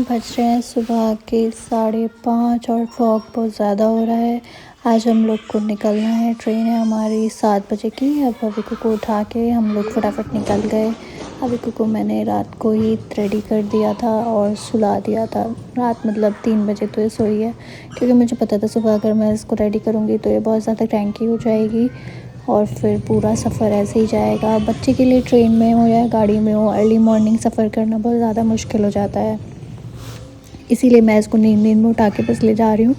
बज रहे हैं सुबह के 5:30 और फॉग बहुत ज़्यादा हो रहा है। आज हम लोग को निकलना है, ट्रेन है हमारी 7 बजे की। अब अविकू को उठा के हम लोग फटाफट निकल गए। अविकू को मैंने रात को ही रेडी कर दिया था और सुला दिया था। रात मतलब 3 बजे तो ये सोई है, क्योंकि मुझे पता था सुबह अगर मैं इसको रेडी करूँगी तो ये बहुत ज़्यादा क्रैंकी हो जाएगी और फिर पूरा सफ़र ऐसे ही जाएगा। बच्चे के लिए ट्रेन में हो या गाड़ी में हो, अर्ली मॉर्निंग सफ़र करना बहुत ज़्यादा मुश्किल हो जाता है। इसीलिए मैं इसको नींद में उठा के बस ले जा रही हूँ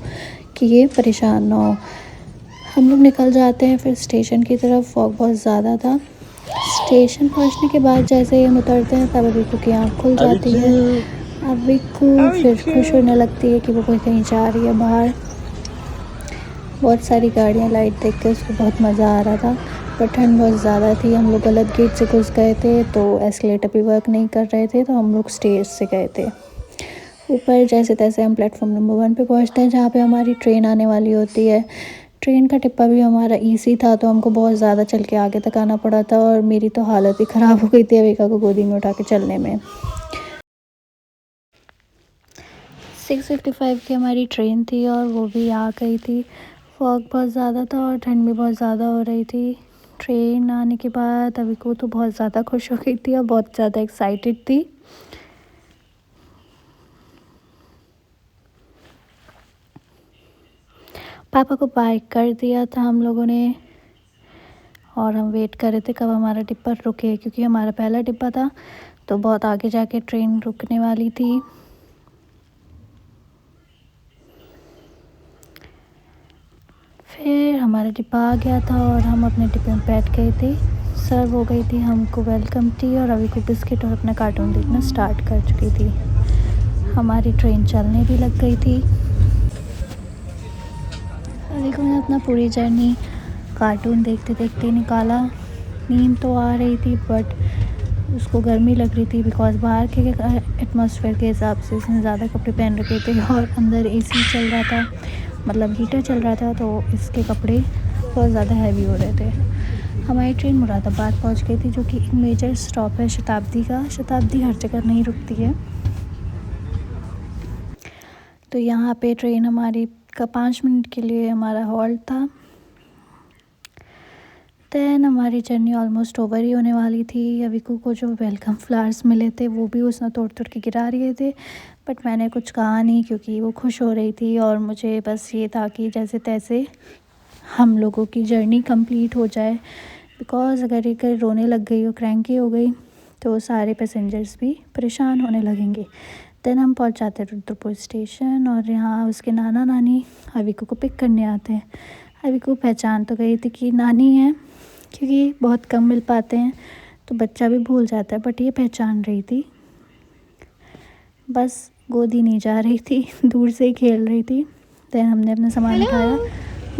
कि ये परेशान ना हो। हम लोग निकल जाते हैं फिर स्टेशन की तरफ। फॉग बहुत ज़्यादा था। स्टेशन पहुँचने के बाद जैसे ही हम उतरते हैं तब अविकू की आँख खुल जाती है। अविकू फिर खुश होने लगती है कि वो कोई कहीं जा रही है बाहर। बहुत सारी गाड़ियाँ, लाइट देख के उसको बहुत मज़ा आ रहा था, पर ठंड बहुत ज़्यादा थी। हम लोग गलत गेट से घुस गए थे तो एस्केलेटर भी वर्क नहीं कर रहे थे, तो हम लोग स्टेज से गए थे ऊपर। जैसे तैसे हम प्लेटफॉर्म नंबर 1 पे पहुंचते हैं, जहाँ पे हमारी ट्रेन आने वाली होती है। ट्रेन का टिप्पा भी हमारा ईसी था, तो हमको बहुत ज़्यादा चल के आगे तक आना पड़ा था और मेरी तो हालत ही ख़राब हो गई थी अविका को गोदी में उठा के चलने में। 6:55 की हमारी ट्रेन थी और वो भी आ गई थी। फॉग बहुत ज़्यादा था और ठंड भी बहुत ज़्यादा हो रही थी। ट्रेन आने के बाद अविकू तो बहुत ज़्यादा खुश हो गई थी और बहुत ज़्यादा एक्साइटेड थी। पापा को बाय कर दिया था हम लोगों ने और हम वेट कर रहे थे कब हमारा डिब्बा रुके, क्योंकि हमारा पहला डिब्बा था तो बहुत आगे जाके ट्रेन रुकने वाली थी। फिर हमारा डिब्बा आ गया था और हम अपने डिब्बे में बैठ गए थे। सर्व हो गई थी हमको वेलकम टी और अभी को बिस्किट और अपना कार्टून देखना स्टार्ट कर चुकी थी। हमारी ट्रेन चलने भी लग गई थी। अभी को ने अपना पूरी जर्नी कार्टून देखते देखते निकाला। नींद तो आ रही थी बट उसको गर्मी लग रही थी, बिकॉज़ बाहर के एटमॉस्फेयर के हिसाब से उसने ज़्यादा कपड़े पहन रखे थे और अंदर एसी चल रहा था, मतलब हीटर चल रहा था, तो इसके कपड़े बहुत ज़्यादा हैवी हो रहे थे। हमारी ट्रेन मुरादाबाद पहुंच गई थी, जो कि एक मेजर स्टॉप है शताब्दी का। शताब्दी हर जगह नहीं रुकती है, तो यहाँ पे ट्रेन हमारी का 5 मिनट के लिए हमारा हॉल्ट था। दैन हमारी जर्नी ऑलमोस्ट ओवर ही होने वाली थी। अविकू को जो वेलकम फ्लावर्स मिले थे वो भी उसने तोड़ तोड़ के गिरा रहे थे, बट मैंने कुछ कहा नहीं क्योंकि वो खुश हो रही थी और मुझे बस ये था कि जैसे तैसे हम लोगों की जर्नी कंप्लीट हो जाए। बिकॉज़ अगर ये कहीं रोने लग गई और क्रैंकी हो गई तो सारे पैसेंजर्स भी परेशान होने लगेंगे। दैन हम पहुंच जाते हैं रुद्रपुर स्टेशन और यहाँ उसके नाना नानी अविकू को पिक करने आते हैं। अविकू पहचान तो गई थी कि नानी है, क्योंकि बहुत कम मिल पाते हैं तो बच्चा भी भूल जाता है, बट ये पहचान रही थी। बस गोदी नहीं जा रही थी, दूर से ही खेल रही थी। दैन हमने अपना सामान उठाया,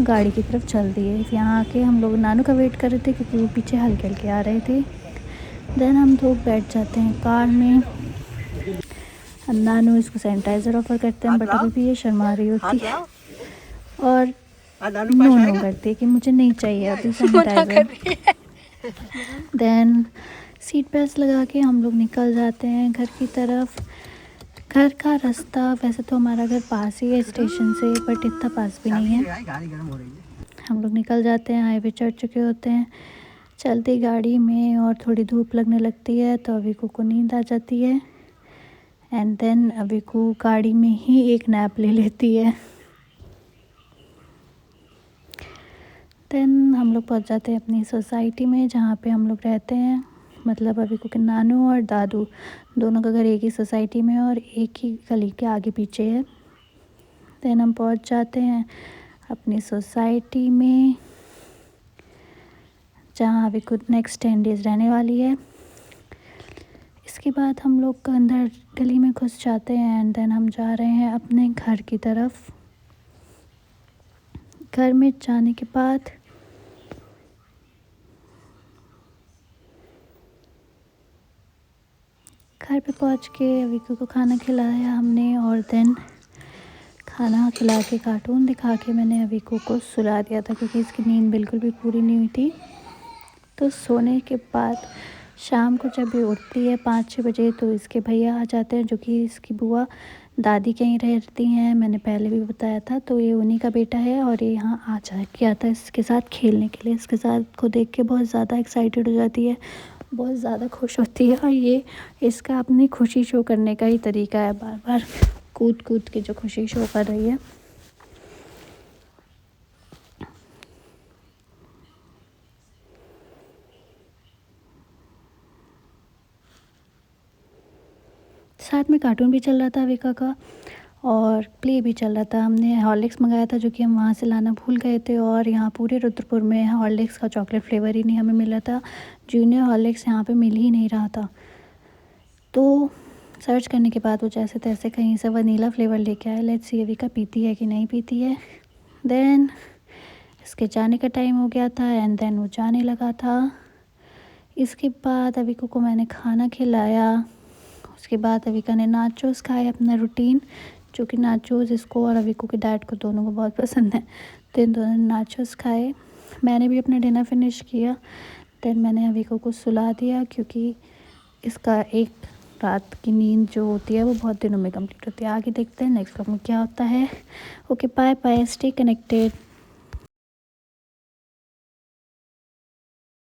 गाड़ी की तरफ चल दिए। यहाँ आके हम लोग नानू का वेट कर रहे थे क्योंकि वो पीछे हल्के हल्के आ रहे थे। दैन हम लोग बैठ जाते हैं कार में। नानू इसको सैनिटाइज़र ऑफर करते हैं, बट अभी भी ये शर्मा रही होती है और नो नो करती है कि मुझे नहीं चाहिए अभी सैनिटाइज़र। दैन सीट बेल्ट लगा के हम लोग निकल जाते हैं घर की तरफ। घर का रास्ता वैसे तो हमारा घर पास ही है स्टेशन से, बट इतना पास भी नहीं है। हम लोग निकल जाते हैं, हाईवे चढ़ चुके होते हैं। चलती गाड़ी में और थोड़ी धूप लगने लगती है तो अविकू को नींद आ जाती है एंड देन अविकू गाड़ी में ही एक नैप ले लेती है। देन हम लोग पहुंच जाते हैं अपनी सोसाइटी में जहाँ पे हम लोग रहते हैं। मतलब अविकू के नानू और दादू दोनों का घर एक ही सोसाइटी में और एक ही गली के आगे पीछे है। देन हम पहुंच जाते हैं अपनी सोसाइटी में, जहाँ अविकू नेक्स्ट 10 डेज़ रहने वाली है। इसके बाद हम लोग अंदर गली में घुस जाते हैं एंड देन हम जा रहे हैं अपने घर की तरफ। घर में जाने के बाद घर पे पहुंच के अविकू को खाना खिलाया हमने और देन खाना खिला के कार्टून दिखा के मैंने अविकू को सुला दिया था, क्योंकि इसकी नींद बिल्कुल भी पूरी नहीं हुई थी। तो सोने के बाद शाम को जब ये उठती है 5-6 बजे तो इसके भैया आ जाते हैं, जो कि इसकी बुआ दादी के यहीं रहती हैं, मैंने पहले भी बताया था। तो ये उन्हीं का बेटा है और ये यहाँ आ जा के आता है इसके साथ खेलने के लिए। इसके साथ को देख के बहुत ज़्यादा एक्साइटेड हो जाती है, बहुत ज़्यादा खुश होती है। और ये इसका अपनी खुशी शो करने का ही तरीका है, बार बार कूद कूद के जो खुशी शो कर रही है। साथ में कार्टून भी चल रहा था अविका का और प्ले भी चल रहा था। हमने हॉर्लिक्स मंगाया था, जो कि हम वहाँ से लाना भूल गए थे, और यहाँ पूरे रुद्रपुर में हॉर्लिक्स का चॉकलेट फ्लेवर ही नहीं हमें मिला था। जूनियर हॉर्लिक्स यहाँ पे मिल ही नहीं रहा था। तो सर्च करने के बाद वो जैसे तैसे कहीं से वनीला फ्लेवर लेके आया। लेट्स सी अविका पीती है कि नहीं पीती है। देन इसके जाने का टाइम हो गया था एंड देन वो जाने लगा था। इसके बाद अविका को मैंने खाना खिलाया। उसके बाद अविका ने नाचोस खाए, अपना रूटीन, जो कि नाचोस इसको और अविका के डैड को दोनों को बहुत पसंद है। तो इन दोनों ने नाचोस खाए। मैंने भी अपना डिनर फिनिश किया। देन मैंने अविका को सुला दिया, क्योंकि इसका एक रात की नींद जो होती है वो बहुत दिनों में कंप्लीट होती है। आगे देखते हैं नेक्स्ट व्लॉग में क्या होता है। Okay, bye bye, stay connected.